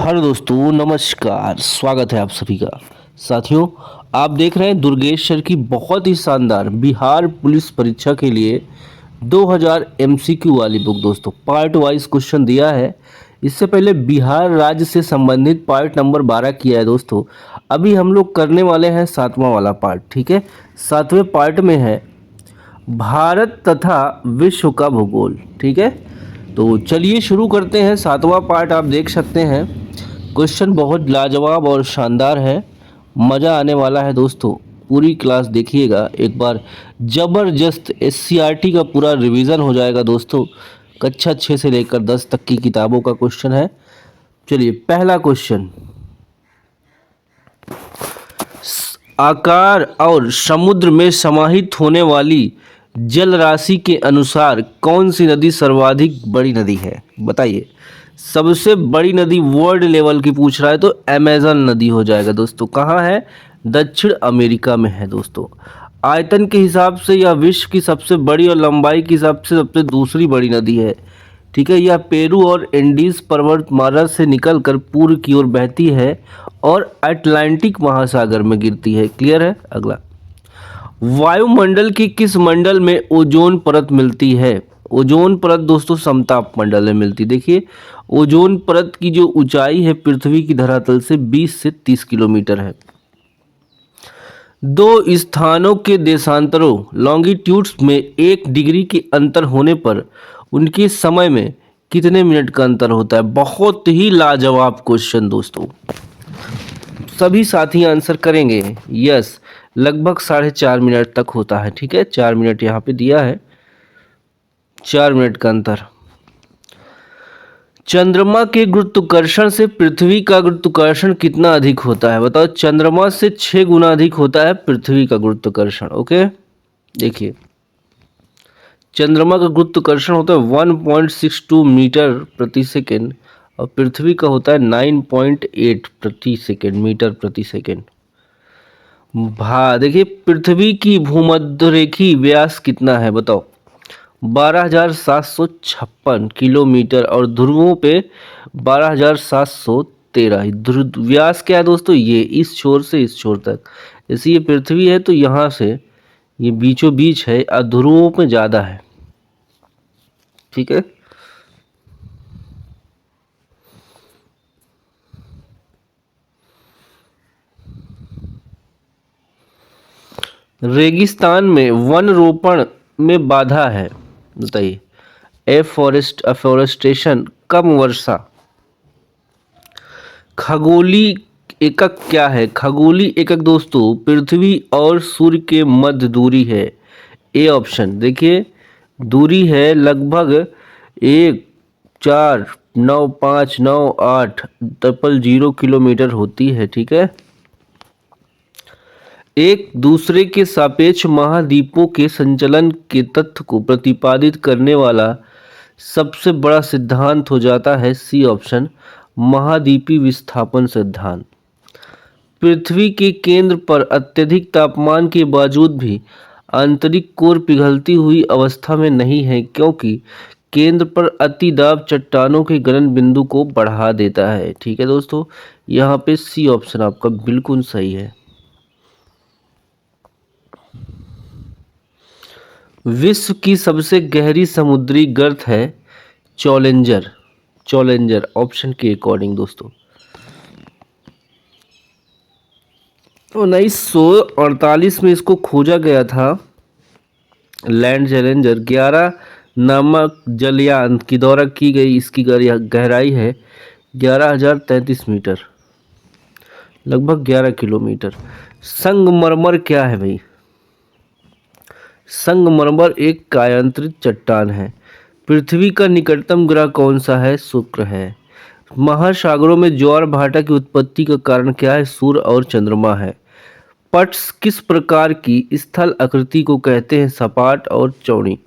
Hello दोस्तों, नमस्कार। स्वागत है आप सभी का। साथियों, आप देख रहे हैं दुर्गेश सर की बहुत ही शानदार बिहार पुलिस परीक्षा के लिए 2000 एमसीक्यू वाली बुक। दोस्तों, पार्ट वाइज क्वेश्चन दिया है। इससे पहले बिहार राज्य से संबंधित पार्ट नंबर 12 किया है। दोस्तों, अभी हम लोग करने वाले हैं 7वां वाला पार्ट। ठीक है, 7वें पार्ट में है भारत तथा विश्व का भूगोल। ठीक है, तो चलिए शुरू करते हैं। 7वां पार्ट आप देख सकते हैं। क्वेश्चन बहुत लाजवाब और शानदार है, मज़ा आने वाला है। दोस्तों, पूरी क्लास देखिएगा एक बार। ज़बरदस्त एससीईआरटी का पूरा रिवीजन हो जाएगा। दोस्तों, कक्षा 6 से लेकर 10 तक की किताबों का क्वेश्चन है। चलिए, पहला क्वेश्चन, आकार और समुद्र में समाहित होने वाली जल राशि के अनुसार कौन सी नदी सर्वाधिक बड़ी नदी है? बताइए। सबसे बड़ी नदी वर्ल्ड लेवल की पूछ रहा है तो अमेजन नदी हो जाएगा। दोस्तों, कहाँ है? दक्षिण अमेरिका में है। दोस्तों, आयतन के हिसाब से यह विश्व की सबसे बड़ी और लंबाई के हिसाब से सबसे दूसरी बड़ी नदी है। ठीक है, यह पेरू और एंडीज पर्वतमाला से निकलकर पूर्व की ओर बहती है और अटलांटिक महासागर में गिरती है। क्लियर है? अगला, वायुमंडल की किस मंडल में ओजोन परत मिलती है? ओजोन परत दोस्तों समताप मंडल में मिलती है। देखिए, ओजोन परत की जो ऊंचाई है पृथ्वी की धरातल से 20 से 30 किलोमीटर है। दो स्थानों के देशांतरों लॉन्गिट्यूड्स में 1 डिग्री के अंतर होने पर उनके समय में कितने मिनट का अंतर होता है? बहुत ही लाजवाब क्वेश्चन दोस्तों, सभी साथी आंसर करेंगे। यस, लगभग 4.5 मिनट तक होता है। ठीक है, 4 मिनट यहाँ पे दिया है, 4 मिनट का अंतर। चंद्रमा के गुरुत्वाकर्षण से पृथ्वी का गुरुत्वाकर्षण कितना अधिक होता है? बताओ। चंद्रमा से 6 गुना अधिक होता है पृथ्वी का गुरुत्वाकर्षण। ओके, देखिए, चंद्रमा का गुरुत्वाकर्षण होता है 1.62 मीटर प्रति सेकेंड और पृथ्वी का होता है 9.8 प्रति सेकेंड, मीटर प्रति सेकेंड। देखिए, पृथ्वी की भूमध्य रेखी व्यास कितना है? बताओ। 12,756 किलोमीटर और ध्रुवों पे 12,713। ध्रुव व्यास क्या है दोस्तों? ये इस छोर से इस छोर तक। जैसे ये पृथ्वी है तो यहाँ से ये बीचों बीच है और ध्रुवों पे ज़्यादा है। ठीक है, रेगिस्तान में वन रोपण में बाधा है। बताइए। एफॉरेस्टेशन, कम वर्षा। खगोली एकक क्या है? खगोली एकक दोस्तों पृथ्वी और सूर्य के मध्य दूरी है। A option. देखिए, दूरी है लगभग 1,4,9,5,9,8,000 किलोमीटर होती है। ठीक है, एक दूसरे के सापेक्ष महाद्वीपों के संचलन के तथ्य को प्रतिपादित करने वाला सबसे बड़ा सिद्धांत हो जाता है सी ऑप्शन, महाद्वीपीय विस्थापन सिद्धांत। पृथ्वी के केंद्र पर अत्यधिक तापमान के बावजूद भी आंतरिक कोर पिघलती हुई अवस्था में नहीं है क्योंकि केंद्र पर अतिदाब चट्टानों के गलन बिंदु को बढ़ा देता है। ठीक है दोस्तों, यहाँ पे सी ऑप्शन आपका बिल्कुल सही है। विश्व की सबसे गहरी समुद्री गर्त है चैलेंजर। चैलेंजर ऑप्शन के अकॉर्डिंग दोस्तों। 1948 में इसको खोजा गया था। लैंड चैलेंजर 11 नामक जलयान की दौरा की गई। इसकी गहराई है 11,033 मीटर, लगभग 11 किलोमीटर। संगमरमर क्या है भाई? संगमरमर एक कायांतरित चट्टान है। पृथ्वी का निकटतम ग्रह कौन सा है? शुक्र है। महासागरों में ज्वार भाटा की उत्पत्ति का कारण क्या है? सूर्य और चंद्रमा है। पट्स किस प्रकार की स्थल आकृति को कहते हैं? सपाट और चौड़ी।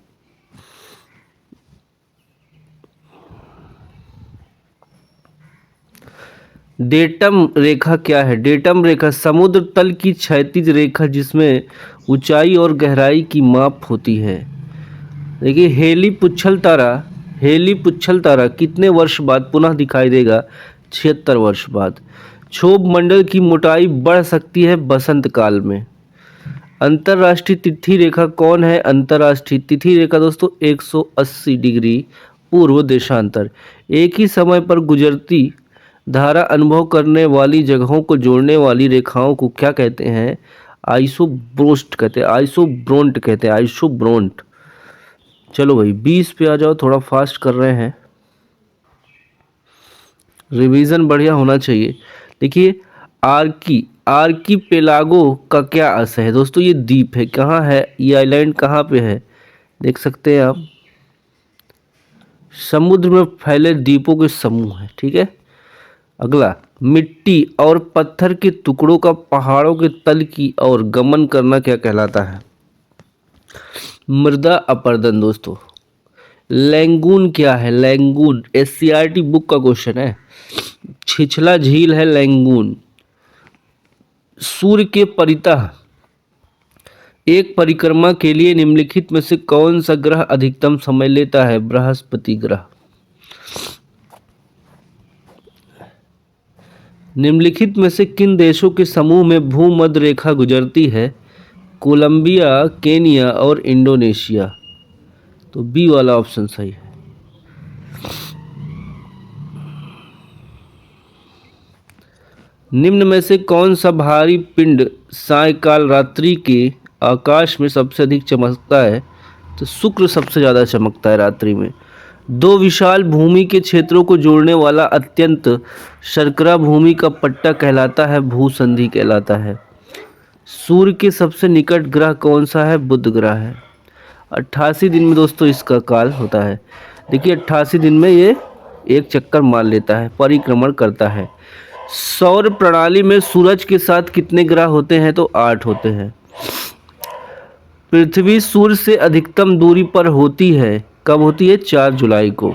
डेटम रेखा क्या है? डेटम रेखा समुद्र तल की क्षैतिज रेखा जिसमें ऊंचाई और गहराई की माप होती है। देखिए, हेली पुच्छल तारा कितने वर्ष बाद पुनः दिखाई देगा? 76 वर्ष बाद। क्षोभ मंडल की मोटाई बढ़ सकती है बसंत काल में। अंतर्राष्ट्रीय तिथि रेखा कौन है? अंतर्राष्ट्रीय तिथि रेखा दोस्तों 180 डिग्री पूर्व देशांतर। एक ही समय पर गुजरती धारा अनुभव करने वाली जगहों को जोड़ने वाली रेखाओं को क्या कहते हैं? आइसोब्रोस्ट कहते हैं, आइसोब्रोंट कहते हैं, आइसोब्रोंट। चलो भाई 20 पे आ जाओ, थोड़ा फास्ट कर रहे हैं, रिवीजन बढ़िया होना चाहिए। देखिए आर्कीपेलागो का क्या अर्थ है दोस्तों? ये द्वीप है। कहाँ है ये आइलैंड, कहाँ पे है? देख सकते हैं आप, समुद्र में फैले द्वीपों के समूह है। ठीक है। अगला, मिट्टी और पत्थर के टुकड़ों का पहाड़ों के तल की ओर गमन करना क्या कहलाता है? मृदा अपरदन दोस्तों। लैंगून क्या है? लैंगून एससीईआरटी बुक का क्वेश्चन है। छिछला झील है लैंगून। सूर्य के परितः एक परिक्रमा के लिए निम्नलिखित में से कौन सा ग्रह अधिकतम समय लेता है? बृहस्पति ग्रह। निम्नलिखित में से किन देशों के समूह में भूमध्य रेखा गुजरती है? कोलंबिया, केनिया और इंडोनेशिया। तो बी वाला ऑप्शन सही है। निम्न में से कौन सा भारी पिंड सायंकाल रात्रि के आकाश में सबसे अधिक चमकता है? तो शुक्र सबसे ज़्यादा चमकता है रात्रि में। दो विशाल भूमि के क्षेत्रों को जोड़ने वाला अत्यंत शर्करा भूमि का पट्टा कहलाता है? भूसंधि कहलाता है। सूर्य के सबसे निकट ग्रह कौन सा है? बुध ग्रह है। 88 दिन में दोस्तों इसका काल होता है। देखिए 88 दिन में ये एक चक्कर मार लेता है, परिक्रमण करता है। सौर प्रणाली में सूरज के साथ कितने ग्रह होते हैं? तो 8 होते हैं। पृथ्वी सूर्य से अधिकतम दूरी पर होती है, कब होती है? 4 जुलाई को।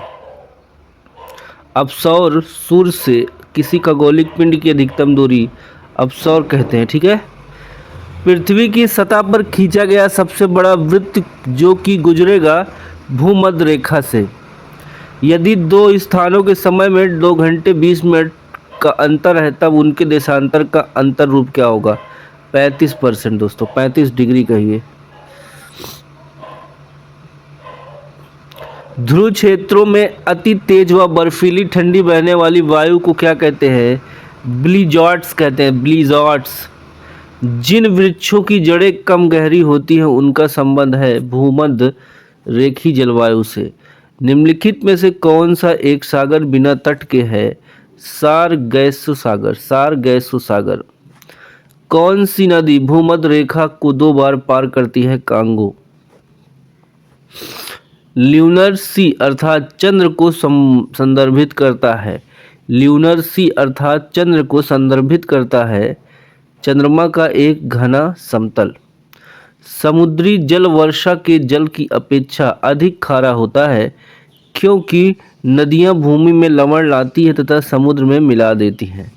अपसौर सूर्य से किसी खगोलिक पिंड की अधिकतम दूरी अपसौर कहते हैं। ठीक है। पृथ्वी की सतह पर खींचा गया सबसे बड़ा वृत्त जो कि गुजरेगा भूमध्य रेखा से। यदि दो स्थानों के समय में 2 घंटे 20 मिनट का अंतर है तब उनके देशांतर का अंतर रूप क्या होगा? 35% दोस्तों, 35 डिग्री कहिए। ध्रुव क्षेत्रों में अति तेज व बर्फीली ठंडी बहने वाली वायु को क्या कहते हैं? ब्लिज़ार्ड्स कहते हैं, ब्लिज़ार्ड्स। जिन वृक्षों की जड़ें कम गहरी होती हैं उनका संबंध है भूमध्य रेखी जलवायु से। निम्नलिखित में से कौन सा एक सागर बिना तट के है? सारगैसो सागर, सारगैसो सागर। कौन सी नदी भूमध्य रेखा को 2 बार पार करती है? कांगो। ल्यूनर सी अर्थात चंद्र को संदर्भित करता है। ल्यूनर सी अर्थात चंद्र को संदर्भित करता है चंद्रमा का एक घना समतल। समुद्री जल वर्षा के जल की अपेक्षा अधिक खारा होता है क्योंकि नदियां भूमि में लवण लाती है तथा समुद्र में मिला देती हैं।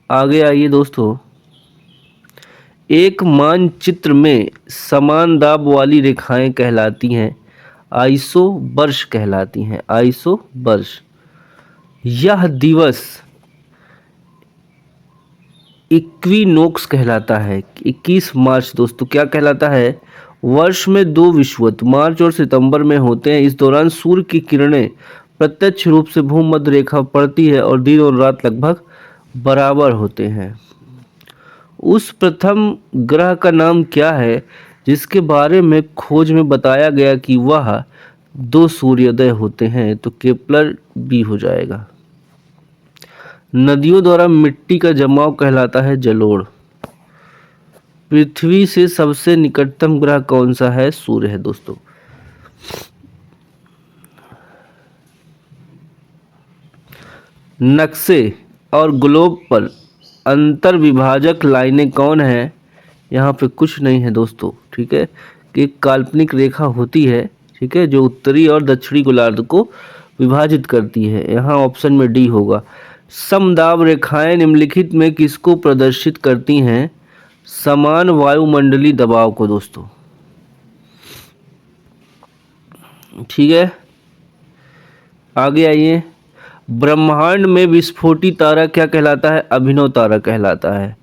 आगे आइए दोस्तों, एक मानचित्र में समान दाब वाली रेखाएं कहलाती हैं आइसोबर्ष कहलाती हैं, आइसोबर्ष। यह दिवस इक्विनोक्स कहलाता है। 21 मार्च दोस्तों क्या कहलाता है? वर्ष में 2 विषुवत मार्च और सितंबर में होते हैं। इस दौरान सूर्य की किरणें प्रत्यक्ष रूप से भूमध्य रेखा पड़ती है और दिन और रात लगभग बराबर होते हैं। उस प्रथम ग्रह का नाम क्या है जिसके बारे में खोज में बताया गया कि वह 2 सूर्योदय होते हैं? तो केपलर बी हो जाएगा। नदियों द्वारा मिट्टी का जमाव कहलाता है जलोढ़। पृथ्वी से सबसे निकटतम ग्रह कौन सा है? सूर्य है दोस्तों। नक्शे और ग्लोब पर अंतर विभाजक लाइनें कौन है? यहाँ पे कुछ नहीं है दोस्तों। ठीक है। कि एक काल्पनिक रेखा होती है, ठीक है, जो उत्तरी और दक्षिणी गोलार्ध को विभाजित करती है। यहाँ ऑप्शन में डी होगा। समदाब रेखाएं निम्नलिखित में किसको प्रदर्शित करती हैं? समान वायुमंडलीय दबाव को दोस्तों। ठीक है, आगे आइए। ब्रह्मांड में विस्फोटी तारा क्या कहलाता है? अभिनव तारा कहलाता है।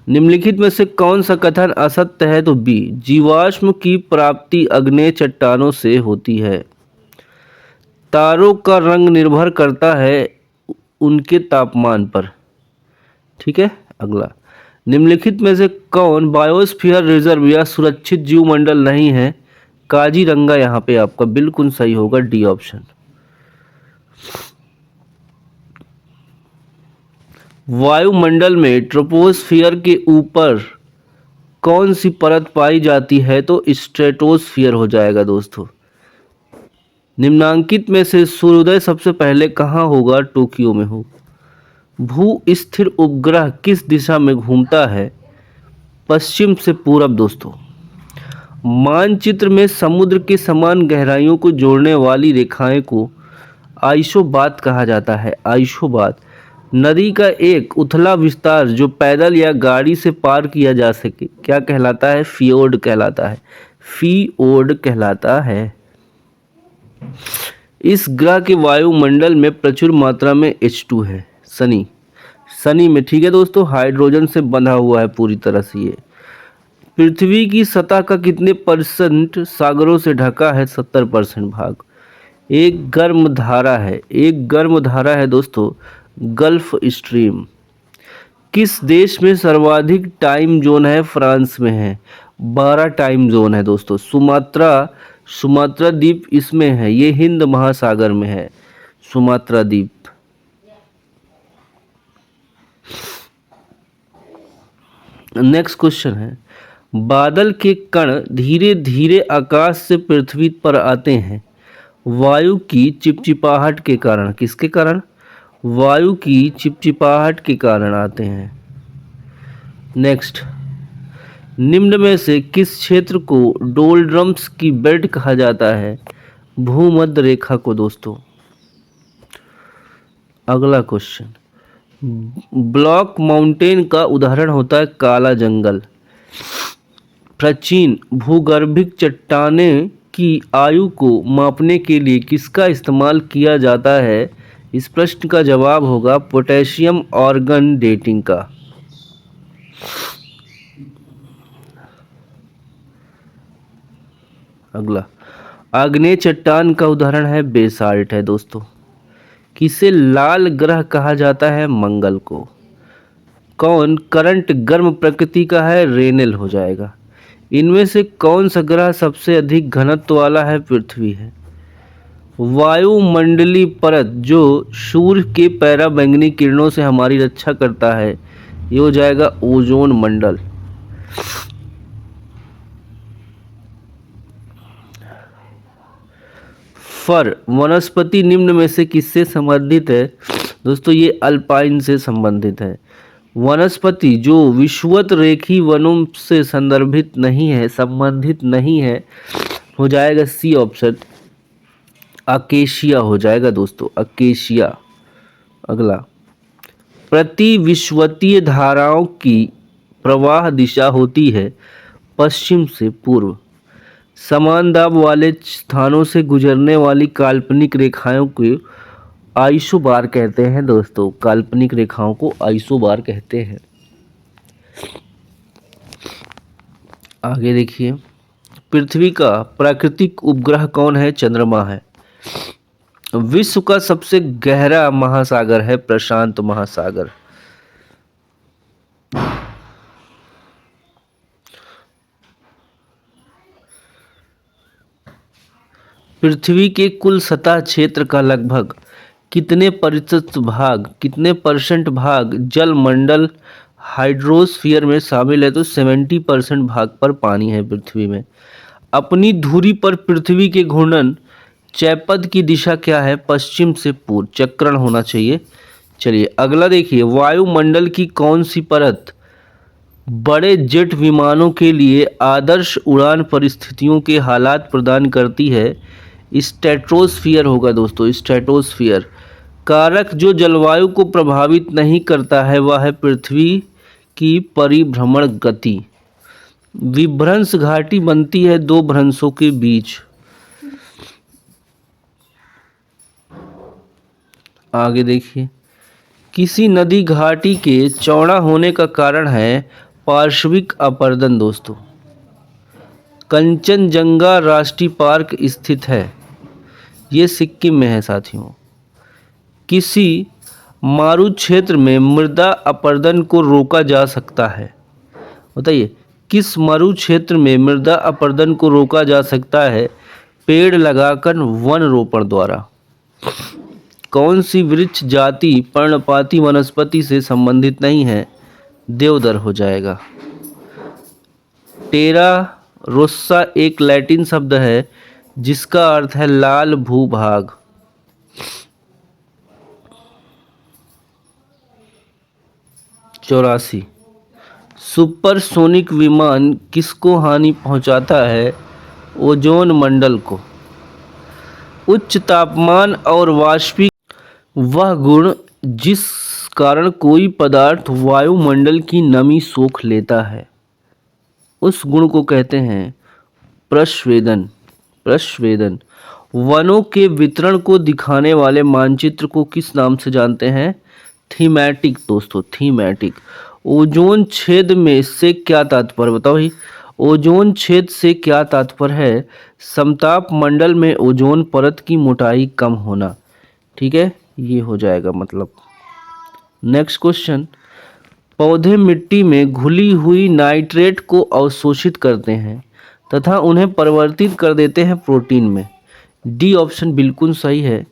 निम्नलिखित में से कौन सा कथन असत्य है? तो बी, जीवाश्म की प्राप्ति अग्नेय चट्टानों से होती है। तारों का रंग निर्भर करता है उनके तापमान पर। ठीक है, अगला, निम्नलिखित में से कौन बायोस्फीयर रिजर्व या सुरक्षित जीवमंडल नहीं है? काजीरंगा यहाँ पे आपका बिल्कुल सही होगा, डी ऑप्शन। वायुमंडल में ट्रोपोस्फियर के ऊपर कौन सी परत पाई जाती है? तो स्ट्रेटोस्फियर हो जाएगा दोस्तों। निम्नांकित में से सूर्योदय सबसे पहले कहाँ होगा? टोक्यो में हो। भू स्थिर उपग्रह किस दिशा में घूमता है? पश्चिम से पूरब दोस्तों। मानचित्र में समुद्र के समान गहराइयों को जोड़ने वाली रेखाएं को आइसोबात कहा जाता है। आइसोबात नदी का एक उथला विस्तार जो पैदल या गाड़ी से पार किया जा सके क्या कहलाता है? फियोर्ड कहलाता है। फियोर्ड कहलाता है। इस ग्रह के वायुमंडल में प्रचुर मात्रा में H2 है। शनि में, ठीक है दोस्तों, हाइड्रोजन से बंधा हुआ है पूरी तरह से। ये पृथ्वी की सतह का कितने परसेंट सागरों से ढका है? 70% भाग। एक गर्म धारा है दोस्तों, गल्फ स्ट्रीम। किस देश में सर्वाधिक टाइम जोन है? फ्रांस में है, 12 टाइम जोन है दोस्तों। सुमात्रा द्वीप इसमें है, ये हिंद महासागर में है सुमात्रा द्वीप। नेक्स्ट क्वेश्चन है, बादल के कण धीरे धीरे आकाश से पृथ्वी पर आते हैं वायु की चिपचिपाहट के कारण। किसके कारण? वायु की चिपचिपाहट के कारण आते हैं। नेक्स्ट, निम्न में से किस क्षेत्र को डोलड्रम्स की बेल्ट कहा जाता है? भूमध्य रेखा को दोस्तों। अगला क्वेश्चन, ब्लॉक माउंटेन का उदाहरण होता है काला जंगल। प्राचीन भूगर्भिक चट्टानें की आयु को मापने के लिए किसका इस्तेमाल किया जाता है? इस प्रश्न का जवाब होगा पोटेशियम ऑर्गन डेटिंग का। अगला, आग्नेय चट्टान का उदाहरण है बेसाल्ट है दोस्तों। किसे लाल ग्रह कहा जाता है? मंगल को। कौन करंट गर्म प्रकृति का है? रेनेल हो जाएगा। इनमें से कौन सा ग्रह सबसे अधिक घनत्व वाला है? पृथ्वी है। वायुमंडलीय परत जो सूर्य के पराबैंगनी किरणों से हमारी रक्षा करता है, ये हो जाएगा ओजोन मंडल। फर वनस्पति निम्न में से किससे संबंधित है? दोस्तों ये अल्पाइन से संबंधित है। वनस्पति जो विषुवत रेखी वनों से संदर्भित नहीं है, संबंधित नहीं है, हो जाएगा सी ऑप्शन, अकेशिया हो जाएगा दोस्तों, अकेशिया। अगला, प्रति विषुवतीय धाराओं की प्रवाह दिशा होती है पश्चिम से पूर्व। समान दाब वाले स्थानों से गुजरने वाली काल्पनिक रेखाओं को आइसोबार कहते हैं दोस्तों। काल्पनिक रेखाओं को आइसोबार कहते हैं। आगे देखिए, पृथ्वी का प्राकृतिक उपग्रह कौन है? चंद्रमा है। विश्व का सबसे गहरा महासागर है प्रशांत महासागर। पृथ्वी के कुल सतह क्षेत्र का लगभग कितने परसेंट भाग जल मंडल हाइड्रोस्फीयर में शामिल है? तो 70% भाग पर पानी है पृथ्वी में। अपनी धुरी पर पृथ्वी के घूर्णन चयपथ की दिशा क्या है? पश्चिम से पूर्व, चक्रण होना चाहिए। चलिए अगला देखिए, वायुमंडल की कौन सी परत बड़े जेट विमानों के लिए आदर्श उड़ान परिस्थितियों के हालात प्रदान करती है? स्ट्रेटोस्फीयर होगा दोस्तों, स्ट्रेटोस्फीयर। कारक जो जलवायु को प्रभावित नहीं करता है वह है पृथ्वी की परिभ्रमण गति। विभ्रंश घाटी बनती है दो भ्रंशों के बीच। आगे देखिए, किसी नदी घाटी के चौड़ा होने का कारण है पार्श्विक अपरदन दोस्तों। कंचनजंगा राष्ट्रीय पार्क स्थित है, ये सिक्किम में है साथियों। किसी मारुत क्षेत्र में मृदा अपरदन को रोका जा सकता है, बताइए किस मरु क्षेत्र में मृदा अपरदन को रोका जा सकता है? पेड़ लगाकर वन रोपण द्वारा। कौन सी वृक्ष जाति पर्णपाती वनस्पति से संबंधित नहीं है? देवदार हो जाएगा। टेरा रोस्सा एक लैटिन शब्द है जिसका अर्थ है लाल भूभाग। चौरासी, सुपरसोनिक विमान किसको हानि पहुंचाता है? ओजोन मंडल को। उच्च तापमान और वाष्पी वह गुण जिस कारण कोई पदार्थ वायुमंडल की नमी सोख लेता है, उस गुण को कहते हैं प्रस्वेदन। प्रस्वेदन। वनों के वितरण को दिखाने वाले मानचित्र को किस नाम से जानते हैं? थीमैटिक दोस्तों, थीमैटिक। ओजोन छेद में से क्या तात्पर्य, बताओ भाई। ओजोन छेद से क्या तात्पर्य है? समताप मंडल में ओजोन परत की मोटाई कम होना। ठीक है, ये हो जाएगा मतलब। नेक्स्ट क्वेश्चन, पौधे मिट्टी में घुली हुई नाइट्रेट को अवशोषित करते हैं तथा उन्हें परिवर्तित कर देते हैं प्रोटीन में। डी ऑप्शन बिल्कुल सही है।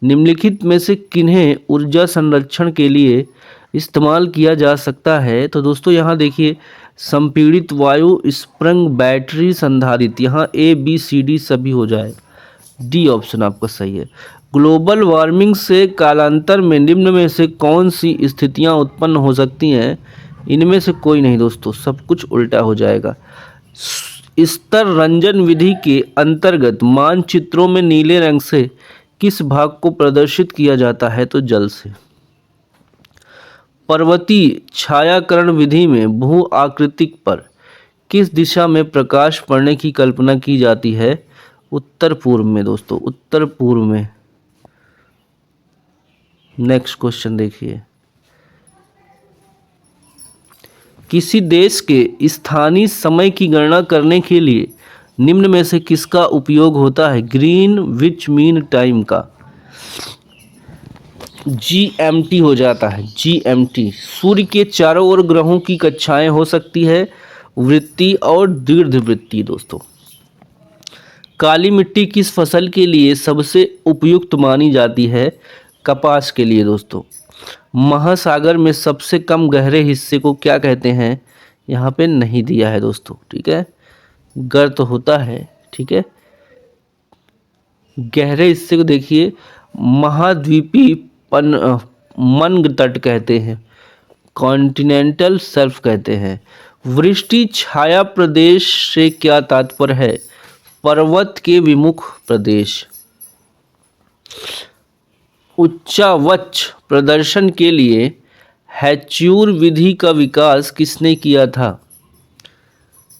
निम्नलिखित में से किन्हें ऊर्जा संरक्षण के लिए इस्तेमाल किया जा सकता है? तो दोस्तों यहाँ देखिए, संपीड़ित वायु, स्प्रंग, बैटरी, संधारित। यहाँ ए बी सी डी सभी हो जाए। डी ऑप्शन आपका सही है। ग्लोबल वार्मिंग से कालांतर में निम्न में से कौन सी स्थितियाँ उत्पन्न हो सकती हैं? इनमें से कोई नहीं दोस्तों, सब कुछ उल्टा हो जाएगा। स्तर रंजन विधि के अंतर्गत मानचित्रों में नीले रंग से किस भाग को प्रदर्शित किया जाता है? तो जल से। पर्वतीय छायाकरण विधि में भू आकृतिक पर किस दिशा में प्रकाश पड़ने की कल्पना की जाती है? उत्तर पूर्व में दोस्तों, उत्तर पूर्व में। नेक्स्ट क्वेश्चन देखिए, किसी देश के स्थानीय समय की गणना करने के लिए निम्न में से किसका उपयोग होता है? ग्रीनविच मीन टाइम का। GMT हो जाता है, GMT। सूर्य के चारों ओर ग्रहों की कक्षाएं हो सकती है, वृत्तीय और दीर्घवृत्तीय दोस्तों। काली मिट्टी किस फसल के लिए सबसे उपयुक्त मानी जाती है? कपास के लिए दोस्तों। महासागर में सबसे कम गहरे हिस्से को क्या कहते हैं? यहाँ पे नहीं दिया है दोस्तों, ठीक है। गर्त होता है, ठीक है। गहरे हिस्से को देखिए, महाद्वीपीय मनग तट कहते हैं, कॉन्टिनेंटल शेल्फ कहते हैं। वृष्टि छाया प्रदेश से क्या तात्पर्य है? पर्वत के विमुख प्रदेश। उच्चावच प्रदर्शन के लिए हैच्यूर विधि का विकास किसने किया था?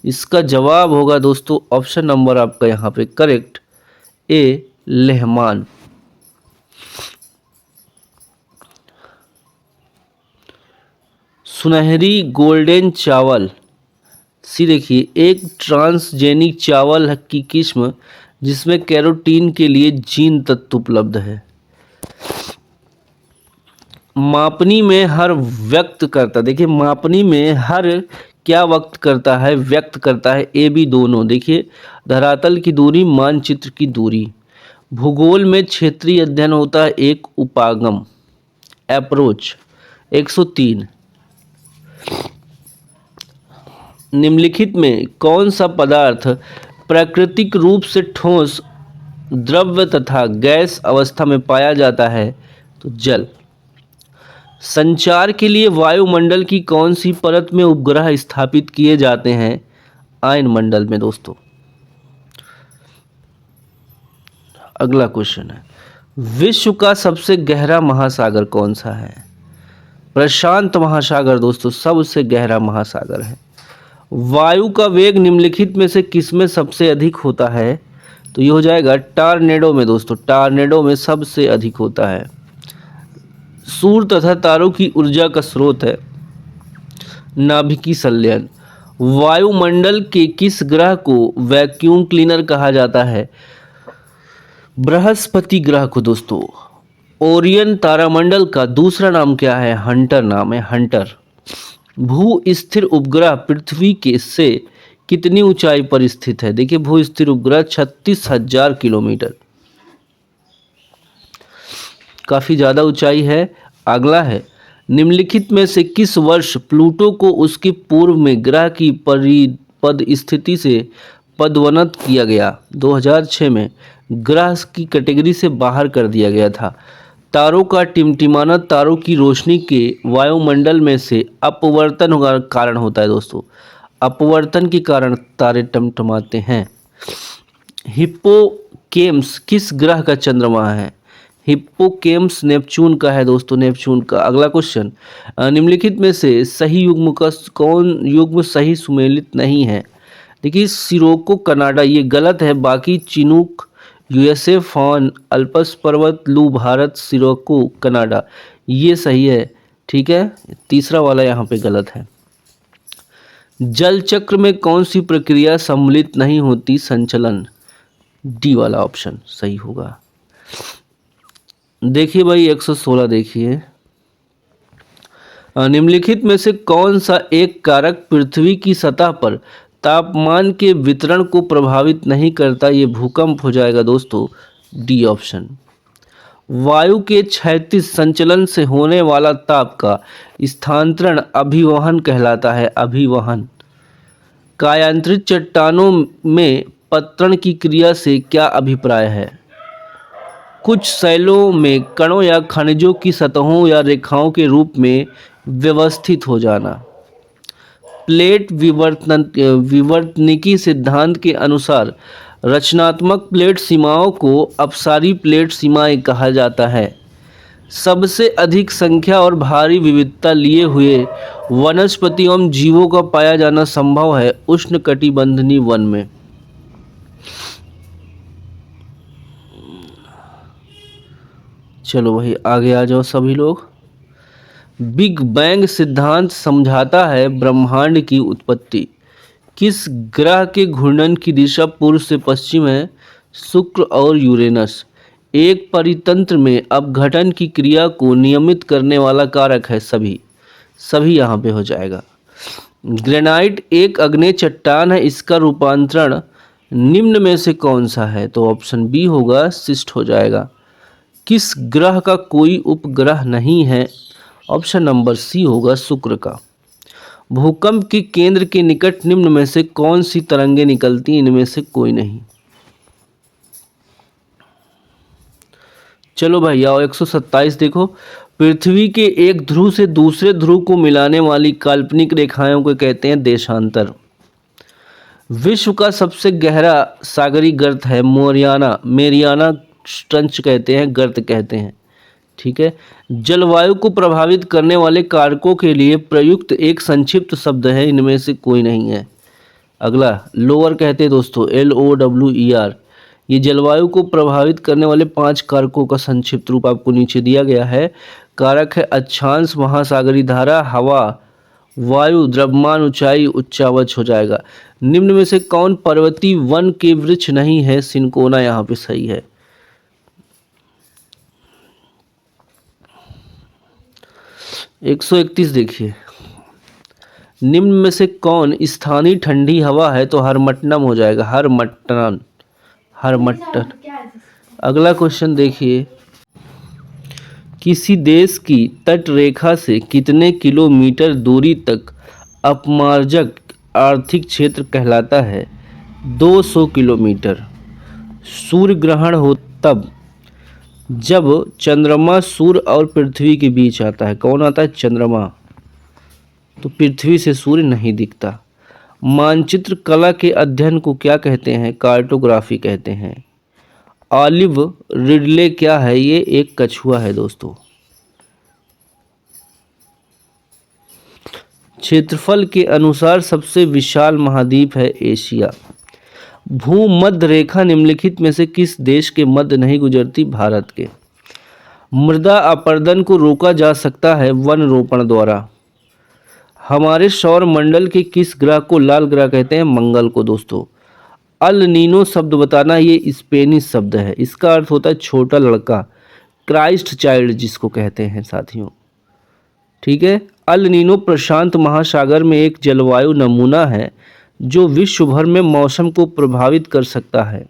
इसका जवाब होगा दोस्तों ऑप्शन नंबर आपका यहाँ पे करेक्ट, ए लेहमान। सुनहरी गोल्डन चावल, सी देखिए, एक ट्रांसजेनिक चावल की किस्म जिसमें कैरोटीन के लिए जीन तत्व उपलब्ध है। मापनी में हर व्यक्त करता, देखिए मापनी में हर क्या वक्त करता है? व्यक्त करता है। ए बी दोनों। देखिए, धरातल की दूरी, मानचित्र की दूरी। भूगोल में क्षेत्रीय अध्ययन होता है एक उपागम, अप्रोच। 103, निम्नलिखित में कौन सा पदार्थ प्राकृतिक रूप से ठोस, द्रव्य तथा गैस अवस्था में पाया जाता है? तो जल। संचार के लिए वायुमंडल की कौन सी परत में उपग्रह स्थापित किए जाते हैं? आयनमंडल में दोस्तों। अगला क्वेश्चन है, विश्व का सबसे गहरा महासागर कौन सा है? प्रशांत महासागर दोस्तों सबसे गहरा महासागर है। वायु का वेग निम्नलिखित में से किसमें सबसे अधिक होता है? तो ये हो जाएगा टार्नेडो में दोस्तों, टार्नेडो में सबसे अधिक होता है। सूर्य तथा तारों की ऊर्जा का स्रोत है। नाभिकीय संलयन। वायुमंडल के किस ग्रह को वैक्यूम क्लीनर कहा जाता है? बृहस्पति ग्रह को दोस्तों। ओरियन तारामंडल का दूसरा नाम क्या है? हंटर नाम है, हंटर। भू स्थिर उपग्रह पृथ्वी के से कितनी ऊंचाई पर स्थित है? देखिए, भू स्थिर उपग्रह 36,000 किलोमीटर, काफी ज्यादा ऊंचाई है। अगला है, निम्नलिखित में से किस वर्ष प्लूटो को उसके पूर्व में ग्रह की परिपद स्थिति से पदोन्नत किया गया? 2006 में ग्रह की कैटेगरी से बाहर कर दिया गया था। तारों का टिमटिमाना तारों की रोशनी के वायुमंडल में से अपवर्तन का कारण होता है दोस्तों। अपवर्तन के कारण तारे टिमटिमाते हैं। हिप्पोकेम्स किस ग्रह का चंद्रमा है? हिप्पोकेम्स नेपच्यून का है दोस्तों, नेपच्यून का। अगला क्वेश्चन, निम्नलिखित में से सही युग्म का कौन युग्म सही सुमेलित नहीं है? देखिए, सिरोको कनाडा ये गलत है, बाकी चिनूक यूएसए, फॉन अल्पस पर्वत, लू भारत, सिरोको कनाडा ये सही है। ठीक है, तीसरा वाला यहाँ पे गलत है। जल चक्र में कौन सी प्रक्रिया सम्मिलित नहीं होती? संचलन। डी वाला ऑप्शन सही होगा। देखिए भाई 116 देखिए, निम्नलिखित में से कौन सा एक कारक पृथ्वी की सतह पर तापमान के वितरण को प्रभावित नहीं करता? ये भूकंप हो जाएगा दोस्तों। D option. वायु के क्षैतिज संचलन से होने वाला ताप का स्थानांतरण अभिवहन कहलाता है, अभिवहन। कायांतरित चट्टानों में पतन की क्रिया से क्या अभिप्राय है? कुछ शैलों में कणों या खनिजों की सतहों या रेखाओं के रूप में व्यवस्थित हो जाना। प्लेट विवर्तनिकी सिद्धांत के अनुसार रचनात्मक प्लेट सीमाओं को अपसारी प्लेट सीमाएं कहा जाता है। सबसे अधिक संख्या और भारी विविधता लिए हुए वनस्पति एवं जीवों का पाया जाना संभव है उष्णकटिबंधीय वन में। चलो भाई आगे आ जाओ सभी लोग। बिग बैंग सिद्धांत समझाता है ब्रह्मांड की उत्पत्ति। किस ग्रह के घूर्णन की दिशा पूर्व से पश्चिम है? शुक्र और यूरेनस। एक परितंत्र में अपघटन की क्रिया को नियमित करने वाला कारक है सभी यहाँ पे हो जाएगा। ग्रेनाइट एक अग्नेय चट्टान है, इसका रूपांतरण निम्न में से कौन सा है? तो ऑप्शन बी होगा, शिस्ट हो जाएगा। किस ग्रह का कोई उपग्रह नहीं है? ऑप्शन नंबर सी होगा, शुक्र का। भूकंप के केंद्र के निकट निम्न में से कौन सी तरंगें निकलती हैं? इनमें से कोई नहीं। चलो भाई आओ 127 देखो। पृथ्वी के एक ध्रुव से दूसरे ध्रुव को मिलाने वाली काल्पनिक रेखाओं को कहते हैं देशांतर। विश्व का सबसे गहरा सागरी गर्त है मेरियाना ट्रंच कहते हैं, गर्त कहते हैं। ठीक है। जलवायु को प्रभावित करने वाले कारकों के लिए प्रयुक्त एक संक्षिप्त शब्द है, इनमें से कोई नहीं है। अगला लोअर कहते हैं दोस्तों, LOWER। ये जलवायु को प्रभावित करने वाले 5 कारकों का संक्षिप्त रूप आपको नीचे दिया गया है। कारक है अक्षांश, महासागरी धारा, हवा, वायु, द्रव्यमान, ऊंचाई, उच्चावच हो जाएगा। निम्न में से कौन पर्वतीय वन के वृक्ष नहीं है? सिनकोना यहाँ पे सही है। 131 देखिए, निम्न में से कौन स्थानीय ठंडी हवा है? तो हरमट्टनम हो जाएगा, हरमट्टन। अगला क्वेश्चन देखिए, किसी देश की तट रेखा से कितने किलोमीटर दूरी तक अपमार्जक आर्थिक क्षेत्र कहलाता है? 200 किलोमीटर। सूर्य ग्रहण हो तब जब चंद्रमा सूर्य और पृथ्वी के बीच आता है। कौन आता है? चंद्रमा। तो पृथ्वी से सूर्य नहीं दिखता। मानचित्र कला के अध्ययन को क्या कहते हैं? कार्टोग्राफी कहते हैं। ऑलिव रिडले क्या है? ये एक कछुआ है दोस्तों। क्षेत्रफल के अनुसार सबसे विशाल महाद्वीप है एशिया। भूमध्य रेखा निम्नलिखित में से किस देश के मध्य नहीं गुजरती? भारत के। मृदा अपरदन को रोका जा सकता है वन रोपण द्वारा। हमारे सौर मंडल के किस ग्रह को लाल ग्रह कहते हैं? मंगल को दोस्तों। अल नीनो शब्द बताना, ये स्पेनिश शब्द है, इसका अर्थ होता है छोटा लड़का, क्राइस्ट चाइल्ड जिसको कहते हैं साथियों। ठीक है। अल नीनो प्रशांत महासागर में एक जलवायु नमूना है जो विश्व भर में मौसम को प्रभावित कर सकता है।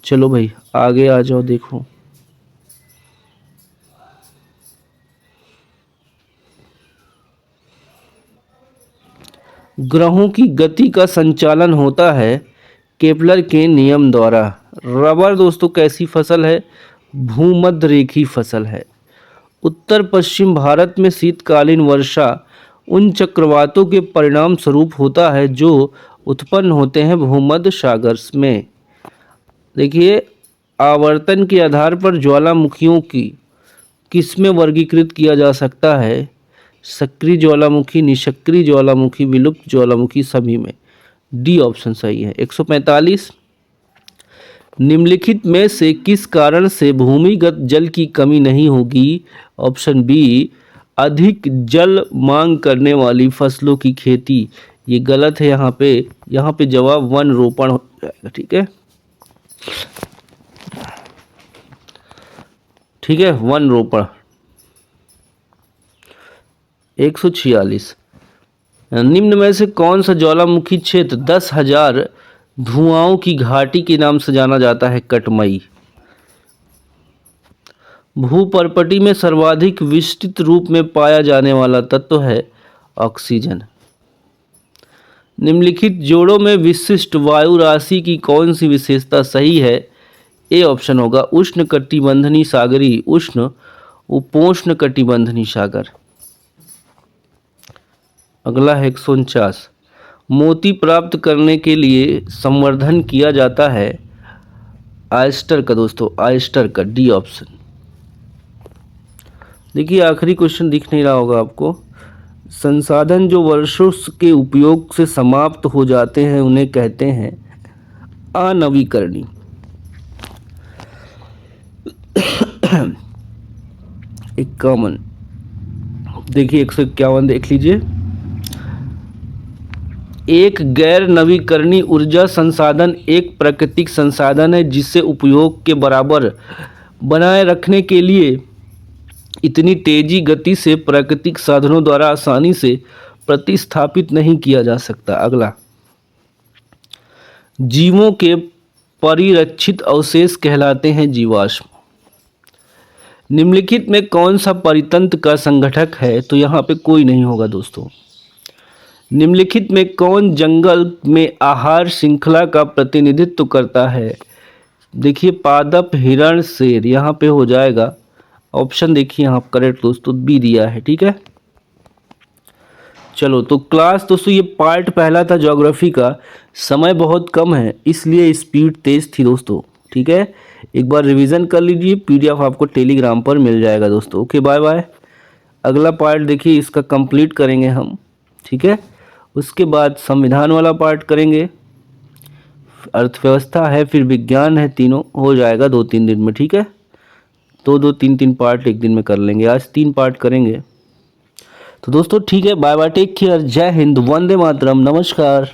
चलो भाई आगे आ जाओ, देखो ग्रहों की गति का संचालन होता है केपलर के नियम द्वारा। रबर दोस्तों कैसी फसल है? भूमध्य रेखी फसल है। उत्तर पश्चिम भारत में शीतकालीन वर्षा उन चक्रवातों के परिणाम स्वरूप होता है जो उत्पन्न होते हैं भूमध्य सागर में। देखिए, आवर्तन के आधार पर ज्वालामुखियों की किसमें वर्गीकृत किया जा सकता है? सक्रिय ज्वालामुखी, निष्क्रिय ज्वालामुखी, विलुप्त ज्वालामुखी, सभी में। डी ऑप्शन सही है। 145। निम्नलिखित में से किस कारण से भूमिगत जल की कमी नहीं होगी? ऑप्शन बी, अधिक जल मांग करने वाली फसलों की खेती। ये गलत है यहाँ पे जवाब वन रोपण हो जाएगा। ठीक है, वन रोपण। 146। निम्न में से कौन सा ज्वालामुखी क्षेत्र 10,000 धुआंओं की घाटी के नाम से जाना जाता है? कटमई। भूपर्पटी में सर्वाधिक विस्तृत रूप में पाया जाने वाला तत्व है ऑक्सीजन। निम्नलिखित जोड़ों में विशिष्ट वायु राशि की कौन सी विशेषता सही है? ए ऑप्शन होगा उष्णकटिबंधीय सागरी, उष्ण उपोष्णकटिबंधीय सागर। अगला है 149। मोती प्राप्त करने के लिए संवर्धन किया जाता है ऑयस्टर का दोस्तों, ऑयस्टर का। D option. देखिए आखिरी क्वेश्चन दिख नहीं रहा होगा आपको। संसाधन जो वर्षों के उपयोग से समाप्त हो जाते हैं उन्हें कहते हैं अनवीकरणीय। एक कॉमन, देखिए 151 देख लीजिए। एक गैर नवीकरणीय ऊर्जा संसाधन एक प्राकृतिक संसाधन है जिसे उपयोग के बराबर बनाए रखने के लिए इतनी तेजी गति से प्राकृतिक साधनों द्वारा आसानी से प्रतिस्थापित नहीं किया जा सकता। अगला, जीवों के परिरक्षित अवशेष कहलाते हैं जीवाश्म। निम्नलिखित में कौन सा परितंत्र का संगठक है? तो यहाँ पे कोई नहीं होगा दोस्तों। निम्नलिखित में कौन जंगल में आहार श्रृंखला का प्रतिनिधित्व करता है? देखिए पादप, हिरण, शेर, यहाँ पे हो जाएगा ऑप्शन, देखिए यहाँ करेक्ट दोस्तों बी दिया है। ठीक है, चलो तो क्लास दोस्तों ये पार्ट पहला था ज्योग्राफी का। समय बहुत कम है इसलिए स्पीड तेज थी दोस्तों। ठीक है, एक बार रिवीजन कर लीजिए, पीडीएफ आपको टेलीग्राम पर मिल जाएगा दोस्तों। Okay bye bye. अगला पार्ट देखिए इसका कंप्लीट करेंगे हम। ठीक है, उसके बाद संविधान वाला पार्ट करेंगे, अर्थव्यवस्था है, फिर विज्ञान है, तीनों हो जाएगा 2-3 दिन में। ठीक है, 2-2, 3-3 पार्ट एक दिन में कर लेंगे। आज 3 पार्ट करेंगे। तो दोस्तों ठीक है, बाय बाय, टेक केयर, जय हिंद, वंदे मातरम, नमस्कार।